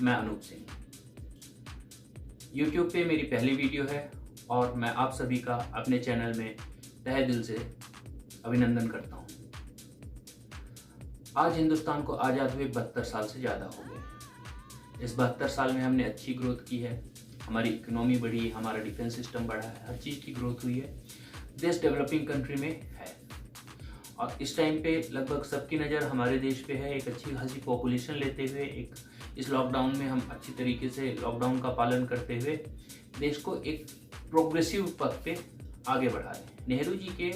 मैं अनूप सिंह। YouTube पे मेरी पहली वीडियो है और मैं आप सभी का अपने चैनल में तहे दिल से अभिनंदन करता हूँ। आज हिंदुस्तान को आज़ाद हुए 72 साल से ज़्यादा हो गए। इस 72 साल में हमने अच्छी ग्रोथ की है, हमारी इकोनॉमी बढ़ी, हमारा डिफेंस सिस्टम बढ़ा है, हर चीज़ की ग्रोथ हुई है। देश डेवलपिंग कंट्री में है और इस टाइम पे लगभग सबकी नज़र हमारे देश पे है। एक अच्छी खासी पॉपुलेशन लेते हुए इस लॉकडाउन में हम अच्छी तरीके से लॉकडाउन का पालन करते हुए देश को एक प्रोग्रेसिव पथ पे आगे बढ़ा रहे हैं। नेहरू जी के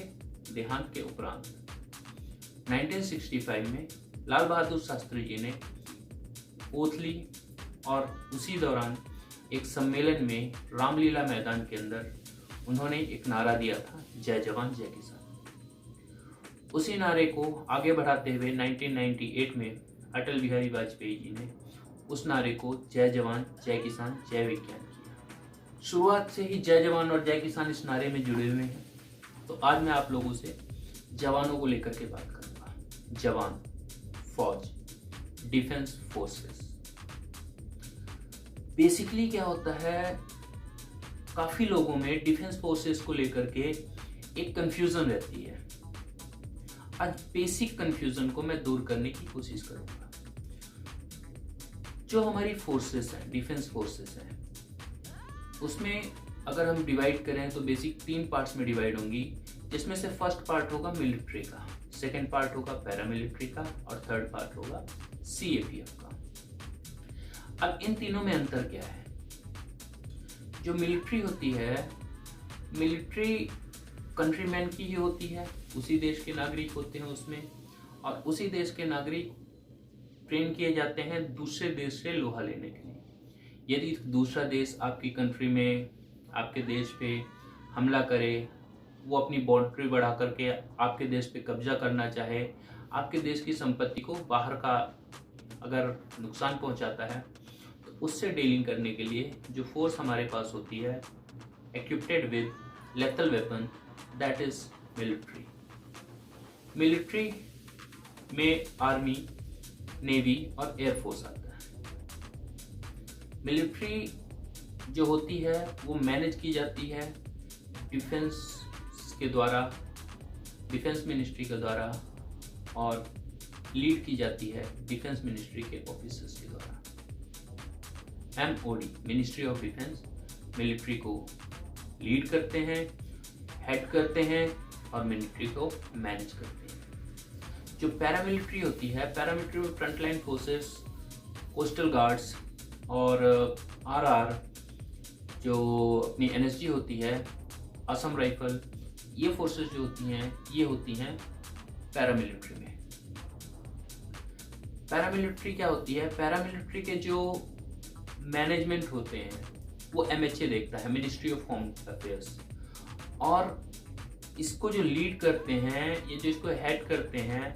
देहांत के उपरांत 1965 में लाल बहादुर शास्त्री जी ने ओथ ली और उसी दौरान एक सम्मेलन में रामलीला मैदान के अंदर उन्होंने एक नारा दिया था, जय जवान जय किसान। उसी नारे को आगे बढ़ाते हुए 1998 में अटल बिहारी वाजपेयी जी ने उस नारे को जय जवान जय किसान जय विज्ञान किया। शुरुआत से ही जय जवान और जय किसान इस नारे में जुड़े हुए हैं। तो आज मैं आप लोगों से जवानों को लेकर के बात करूंगा। जवान, फौज, डिफेंस फोर्सेस। बेसिकली क्या होता है, काफी लोगों में डिफेंस फोर्सेस को लेकर के एक कंफ्यूजन रहती है। आज बेसिक कंफ्यूजन को मैं दूर करने की कोशिश करूंगा। जो हमारी फोर्सेस हैं, डिफेंस फोर्सेस हैं, उसमें अगर हम डिवाइड करें तो बेसिक 3 पार्ट्स में डिवाइड होंगी, जिसमें से फर्स्ट पार्ट होगा मिलिट्री का, सेकंड पार्ट होगा पैरामिलिट्री का और थर्ड पार्ट होगा सीएपीएफ का। अब इन तीनों में अंतर क्या है? जो मिलिट्री होती है, मिलिट्री कंट्रीमैन की ही होती है, उसी देश के नागरिक होते हैं उसमें, और उसी देश के नागरिक ट्रेन किए जाते हैं दूसरे देश से लोहा लेने के लिए। यदि दूसरा देश आपकी कंट्री में, आपके देश पे हमला करे, वो अपनी बाउंड्री बढ़ा करके आपके देश पे कब्जा करना चाहे, आपके देश की संपत्ति को बाहर का अगर नुकसान पहुंचाता है, तो उससे डीलिंग करने के लिए जो फोर्स हमारे पास होती है, equipped with lethal weapon, that is military. Military में आर्मी, नेवी और एयरफोर्स आता है। मिलिट्री जो होती है वो मैनेज की जाती है डिफेंस के द्वारा, डिफेंस मिनिस्ट्री के द्वारा, और लीड की जाती है डिफेंस मिनिस्ट्री के ऑफिसर्स के द्वारा। MoD, ministry of defence, military को लीड करते हैं, हेड करते हैं और मिलिट्री को मैनेज करते हैं। जो पैरामिलिट्री होती है, पैरामिलिट्री में फ्रंटलाइन फोर्सेस, कोस्टल गार्ड्स और आरआर, जो अपनी एनएसजी होती है, असम राइफल, ये फोर्सेस जो होती हैं, ये होती हैं पैरामिलिट्री में। पैरामिलिट्री क्या होती है? पैरामिलिट्री के जो मैनेजमेंट होते हैं वो एमएचए देखता है, मिनिस्ट्री ऑफ होम अफेयर्स, और इसको जो लीड करते हैं, ये जो इसको हेड करते हैं,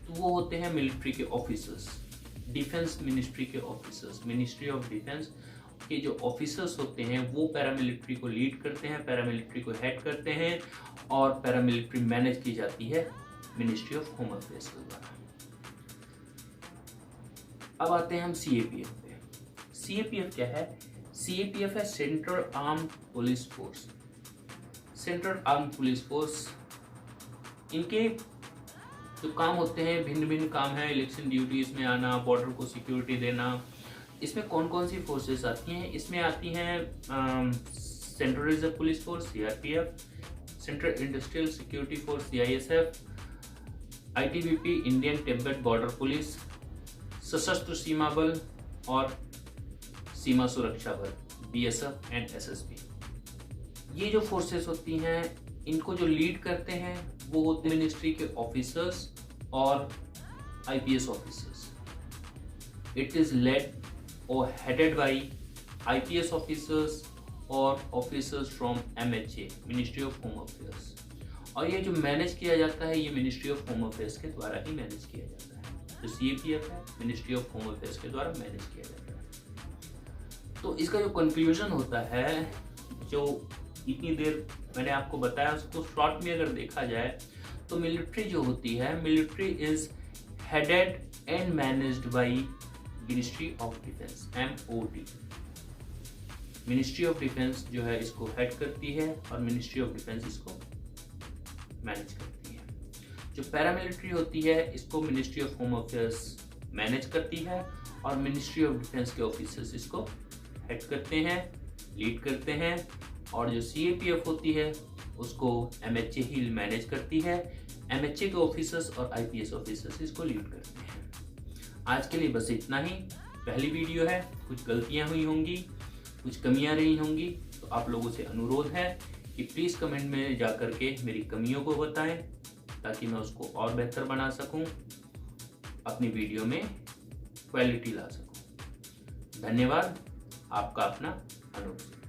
तो वो होते हैं मिलिट्री के ऑफिसर्स, डिफेंस मिनिस्ट्री के ऑफिसर्स। मिनिस्ट्री ऑफ डिफेंस के जो ऑफिसर्स होते हैं वो पैरामिलिट्री को लीड करते हैं, पैरामिलिट्री को हेड करते हैं, और पैरामिलिट्री मैनेज की जाती है मिनिस्ट्री ऑफ होम अफेयर्स के द्वारा। अब आते हैं हम सीएपीएफ पे। सीएपीएफ क्या है? सीएपीएफ है central armed police force. Central armed police force, इनके जो काम होते हैं भिन्न भिन्न काम है। इलेक्शन ड्यूटीज में आना, बॉर्डर को सिक्योरिटी देना। इसमें कौन कौन सी फोर्सेस आती हैं? इसमें आती हैं central reserve police force CRPF, central industrial security force CISF, ITBP Indian Tibet border police, सशस्त्र सीमा बल और सीमा सुरक्षा बल बीएसएफ एंड एसएसबी। ये जो फोर्सेस होती हैं, इनको जो लीड करते हैं वो होते हैं मिनिस्ट्री के ऑफिसर्स और IPS officers. It is led और हेडेड बाय आईपीएस ऑफिसर्स और officers from MHA, ministry of home affairs. और ये जो मैनेज किया जाता है, ये मिनिस्ट्री ऑफ होम अफेयर्स के द्वारा ही मैनेज किया जाता है। जो सीएपीएफ है, मिनिस्ट्री ऑफ होम अफेयर्स के द्वारा मैनेज किया जाता है। तो इसका जो कंक्लूजन होता है, जो इतनी देर मैंने आपको बताया, उसको शॉर्ट में अगर देखा जाए तो मिलिट्री जो होती है, military is headed and managed by ministry of defence, MOD। Ministry of defence जो है इसको हेड करती है और मिनिस्ट्री ऑफ डिफेंस इसको मैनेज करती है। जो पैरामिलिट्री होती है इसको ministry of home affairs manage करती है और मिनिस्ट्री ऑफ डिफेंस के ऑफिसर्स इसको हेड करते हैं, लीड करते हैं। और जो CAPF होती है उसको MHA ही मैनेज करती है। MHA के ऑफिसर्स और IPS ऑफिसर्स इसको लीड करते हैं। आज के लिए बस इतना ही। पहली वीडियो है, कुछ गलतियां हुई होंगी, कुछ कमियां रही होंगी, तो आप लोगों से अनुरोध है कि प्लीज़ कमेंट में जा कर के मेरी कमियों को बताएं ताकि मैं उसको और बेहतर बना सकूं, अपनी वीडियो में क्वालिटी ला सकूं। धन्यवाद। आपका अपना अनुरोध।